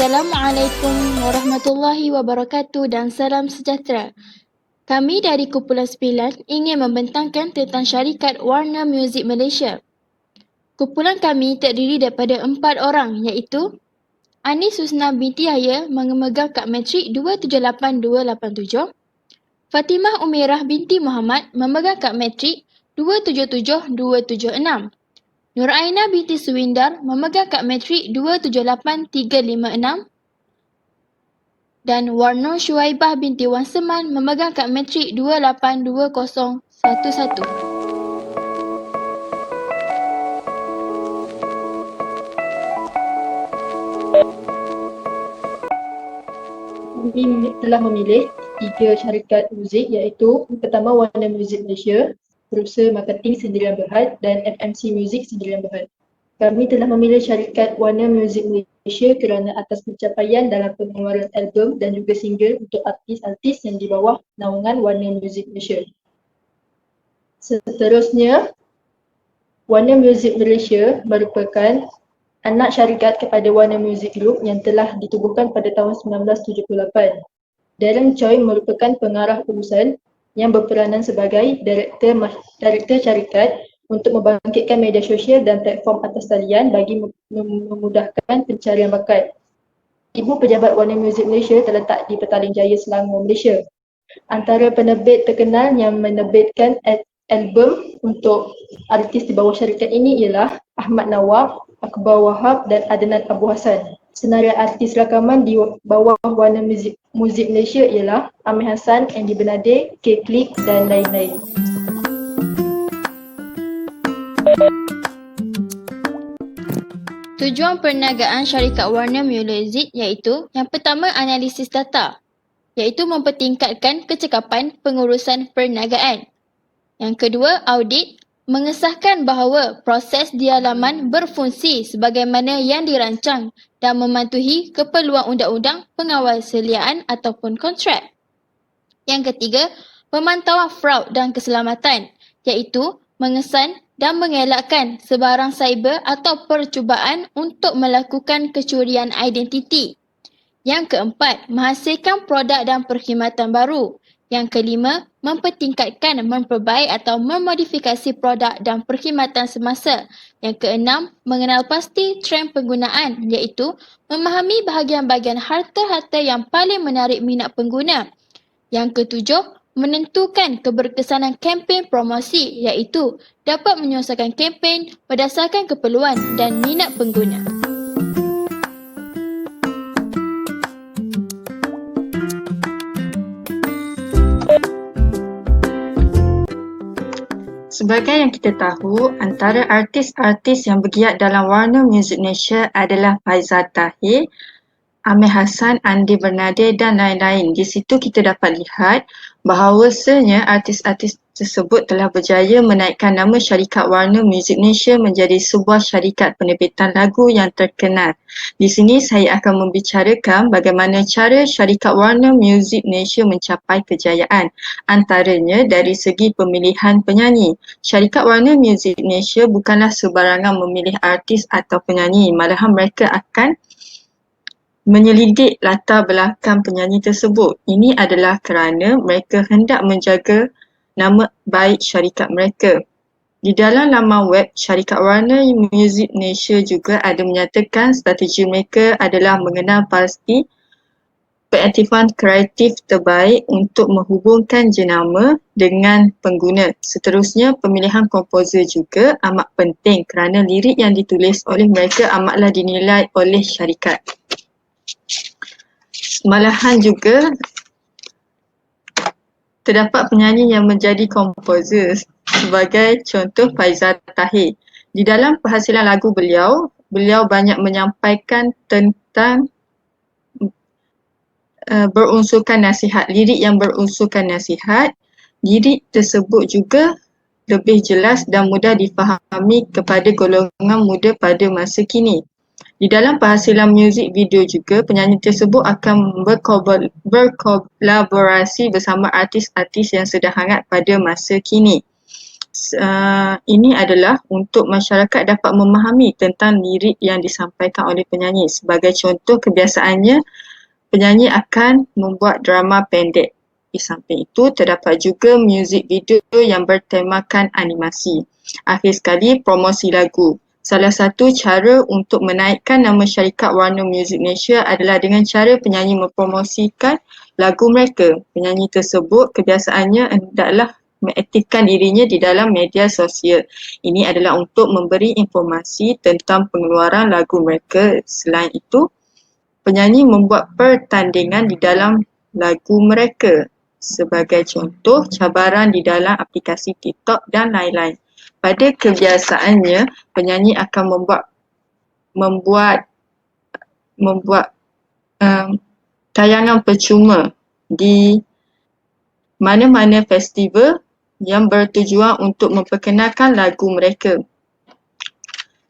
Assalamualaikum warahmatullahi wabarakatuh dan salam sejahtera. Kami dari Kumpulan 9 ingin membentangkan tentang syarikat Warner Music Malaysia. Kumpulan kami terdiri daripada 4 orang iaitu Anis Husna binti Yahya memegang kad matrik 278287, Fatimah Umirah binti Muhammad memegang kad matrik 277276, Nur Aina binti Suwindar memegang kad matrik 278356 dan Warno Shuaibah binti Wan Seman memegang kad matrik 282011. Kami telah memilih 3 syarikat muzik iaitu pertama Warner Music Malaysia, Producer Marketing Sendirian Berhad dan FMC Music Sendirian Berhad. Kami telah memilih syarikat Warner Music Malaysia kerana atas pencapaian dalam pengeluaran album dan juga single untuk artis-artis yang di bawah naungan Warner Music Malaysia. Seterusnya, Warner Music Malaysia merupakan anak syarikat kepada Warner Music Group yang telah ditubuhkan pada tahun 1978. Darren Choi merupakan pengarah urusan yang berperanan sebagai Direktur Syarikat untuk membangkitkan media sosial dan platform atas talian bagi memudahkan pencarian bakat. Ibu pejabat Warner Music Malaysia terletak di Petaling Jaya, Selangor, Malaysia. Antara penerbit terkenal yang menerbitkan album untuk artis di bawah syarikat ini ialah Ahmad Nawab, Akbar Wahab dan Adnan Abu Hassan. Senarai artis rakaman di bawah Warner Music Malaysia ialah Amir Hassan, Andy Bernade, K-Click dan lain-lain. Tujuan perniagaan syarikat Warner Music iaitu yang pertama analisis data, iaitu mempertingkatkan kecekapan pengurusan perniagaan. Yang kedua, audit, mengesahkan bahawa proses di halaman berfungsi sebagaimana yang dirancang dan mematuhi keperluan undang-undang pengawal seliaan ataupun kontrak. Yang ketiga, pemantauan fraud dan keselamatan, iaitu mengesan dan mengelakkan sebarang cyber atau percubaan untuk melakukan kecurian identiti. Yang keempat, menghasilkan produk dan perkhidmatan baru. Yang kelima, mempertingkatkan, memperbaik atau memodifikasi produk dan perkhidmatan semasa. Yang keenam, mengenal pasti trend penggunaan iaitu memahami bahagian-bahagian harta-harta yang paling menarik minat pengguna. Yang ketujuh, menentukan keberkesanan kempen promosi iaitu dapat menyusun kempen berdasarkan keperluan dan minat pengguna. Sebagai yang kita tahu, antara artis-artis yang bergiat dalam Warner Music Malaysia adalah Faizal Tahir, Amir Hassan, Andy Bernade dan lain-lain. Di situ kita dapat lihat bahawasanya artis-artis tersebut telah berjaya menaikkan nama syarikat Warner Music Malaysia menjadi sebuah syarikat penerbitan lagu yang terkenal. Di sini saya akan membicarakan bagaimana cara syarikat Warner Music Malaysia mencapai kejayaan. Antaranya dari segi pemilihan penyanyi. Syarikat Warner Music Malaysia bukanlah sebarangan memilih artis atau penyanyi, malahan mereka akan menyelidik latar belakang penyanyi tersebut. Ini adalah kerana mereka hendak menjaga nama baik syarikat mereka. Di dalam laman web syarikat Warner Music Malaysia juga ada menyatakan strategi mereka adalah mengenal pasti pengaktifan kreatif terbaik untuk menghubungkan jenama dengan pengguna. Seterusnya, pemilihan komposer juga amat penting kerana lirik yang ditulis oleh mereka amatlah dinilai oleh syarikat. Malahan juga terdapat penyanyi yang menjadi komposer, sebagai contoh Faizal Tahir. Di dalam penghasilan lagu beliau banyak menyampaikan tentang berunsurkan nasihat, lirik yang berunsurkan nasihat. Lirik tersebut juga lebih jelas dan mudah difahami kepada golongan muda pada masa kini. Di dalam penghasilan muzik video juga, penyanyi tersebut akan berkolaborasi bersama artis-artis yang sedang hangat pada masa kini. Ini adalah untuk masyarakat dapat memahami tentang lirik yang disampaikan oleh penyanyi. Sebagai contoh, kebiasaannya penyanyi akan membuat drama pendek. Di samping itu, terdapat juga muzik video yang bertemakan animasi. Akhir sekali, promosi lagu. Salah satu cara untuk menaikkan nama syarikat Warner Music Malaysia adalah dengan cara penyanyi mempromosikan lagu mereka. Penyanyi tersebut kebiasaannya hendaklah mengaktifkan dirinya di dalam media sosial. Ini adalah untuk memberi informasi tentang pengeluaran lagu mereka. Selain itu, penyanyi membuat pertandingan di dalam lagu mereka. Sebagai contoh, cabaran di dalam aplikasi TikTok dan lain-lain. Pada kebiasaannya, penyanyi akan membuat tayangan percuma di mana-mana festival yang bertujuan untuk memperkenalkan lagu mereka.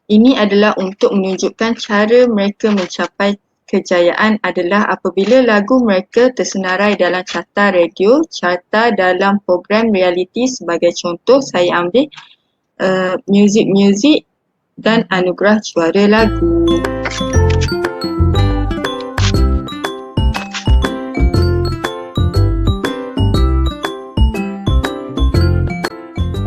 Ini adalah untuk menunjukkan cara mereka mencapai kejayaan adalah apabila lagu mereka tersenarai dalam carta radio, carta dalam program reality. Sebagai contoh, saya ambil muzik dan anugerah juara lagu.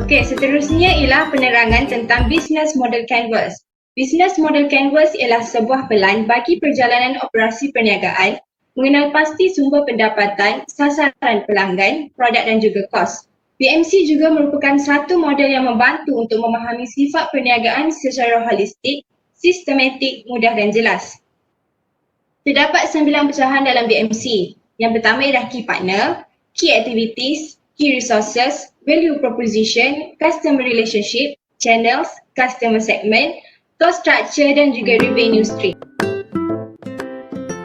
Okey, seterusnya ialah penerangan tentang Business Model Canvas. Business Model Canvas ialah sebuah pelan bagi perjalanan operasi perniagaan, mengenal pasti sumber pendapatan, sasaran pelanggan, produk dan juga kos. BMC juga merupakan satu model yang membantu untuk memahami sifat perniagaan secara holistik, sistematik, mudah dan jelas. Terdapat 9 pecahan dalam BMC. Yang pertama ialah Key Partner, Key Activities, Key Resources, Value Proposition, Customer Relationship, Channels, Customer Segment, Cost Structure dan juga Revenue Stream.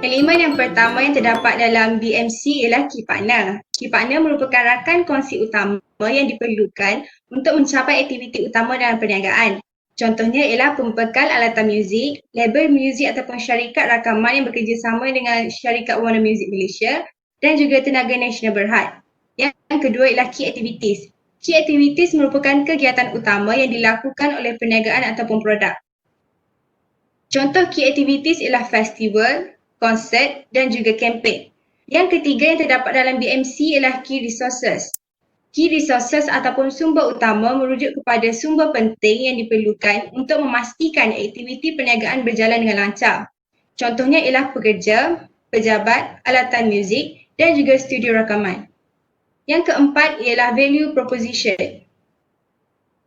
Elemen yang pertama yang terdapat dalam BMC ialah Key Partner. Key Partner merupakan rakan kongsi utama yang diperlukan untuk mencapai aktiviti utama dalam perniagaan. Contohnya ialah pembekal alatan muzik, label muzik ataupun syarikat rakaman yang bekerjasama dengan syarikat Warner Music Malaysia dan juga Tenaga Nasional Berhad. Yang kedua ialah Key Activities. Key Activities merupakan kegiatan utama yang dilakukan oleh perniagaan ataupun produk. Contoh Key Activities ialah festival, konsert dan juga kempen. Yang ketiga yang terdapat dalam BMC ialah Key Resources. Key Resources ataupun sumber utama merujuk kepada sumber penting yang diperlukan untuk memastikan aktiviti perniagaan berjalan dengan lancar. Contohnya ialah pekerja, pejabat, alatan muzik dan juga studio rakaman. Yang keempat ialah Value Proposition.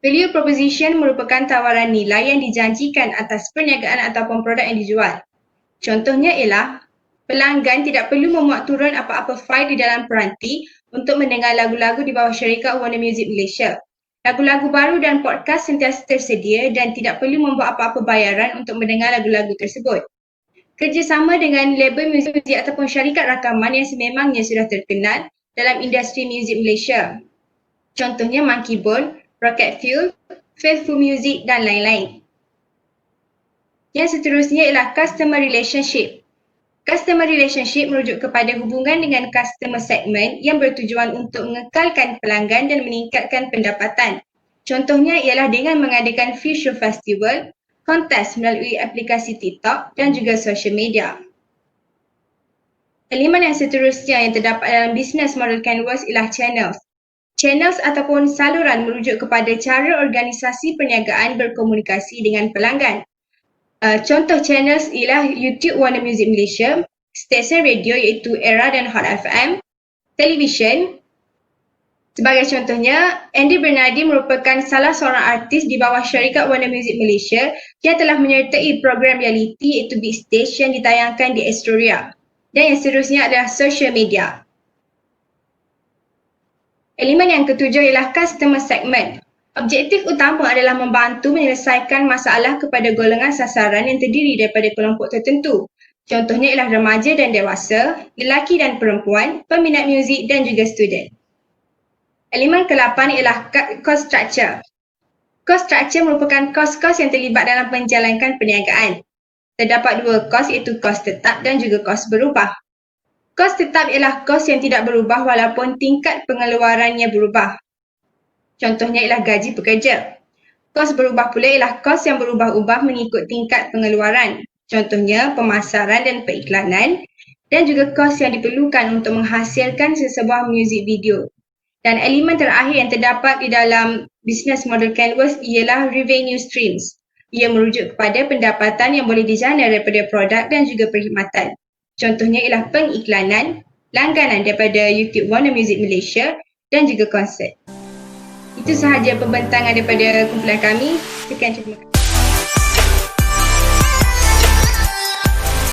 Value Proposition merupakan tawaran nilai yang dijanjikan atas perniagaan ataupun produk yang dijual. Contohnya ialah pelanggan tidak perlu memuat turun apa-apa fail di dalam peranti untuk mendengar lagu-lagu di bawah syarikat Warner Music Malaysia. Lagu-lagu baru dan podcast sentiasa tersedia dan tidak perlu membuat apa-apa bayaran untuk mendengar lagu-lagu tersebut. Kerjasama dengan label muzik ataupun syarikat rakaman yang sememangnya sudah terkenal dalam industri muzik Malaysia. Contohnya Monkey Bone, Rocket Fuel, Faithful Music dan lain-lain. Yang seterusnya ialah Customer Relationship. Customer Relationship merujuk kepada hubungan dengan customer segment yang bertujuan untuk mengekalkan pelanggan dan meningkatkan pendapatan. Contohnya ialah dengan mengadakan free show festival, kontes melalui aplikasi TikTok dan juga social media. Elemen yang seterusnya yang terdapat dalam Business Model Canvas ialah Channels. Channels ataupun saluran merujuk kepada cara organisasi perniagaan berkomunikasi dengan pelanggan. Contoh channels ialah YouTube Warner Music Malaysia, stesen radio iaitu Era dan Hot FM, television. Sebagai contohnya, Andy Bernardi merupakan salah seorang artis di bawah syarikat Warner Music Malaysia yang telah menyertai program reality iaitu Big Stage yang ditayangkan di Astoria. Dan yang seterusnya adalah social media. Elemen yang ketujuh ialah customer segment. Objektif utama adalah membantu menyelesaikan masalah kepada golongan sasaran yang terdiri daripada kelompok tertentu. Contohnya ialah remaja dan dewasa, lelaki dan perempuan, peminat muzik dan juga student. Elemen ke-8 ialah cost structure. Cost structure merupakan kos-kos yang terlibat dalam menjalankan perniagaan. Terdapat dua kos iaitu kos tetap dan juga kos berubah. Kos tetap ialah kos yang tidak berubah walaupun tingkat pengeluarannya berubah. Contohnya ialah gaji pekerja. Kos berubah pula ialah kos yang berubah-ubah mengikut tingkat pengeluaran. Contohnya pemasaran dan periklanan, dan juga kos yang diperlukan untuk menghasilkan sesebuah muzik video. Dan elemen terakhir yang terdapat di dalam business model canvas ialah revenue streams. Ia merujuk kepada pendapatan yang boleh dijana daripada produk dan juga perkhidmatan. Contohnya ialah pengiklanan, langganan daripada YouTube Warner Music Malaysia dan juga konsert. Itu sahaja pembentangan daripada kumpulan kami. Sekian, terima kasih.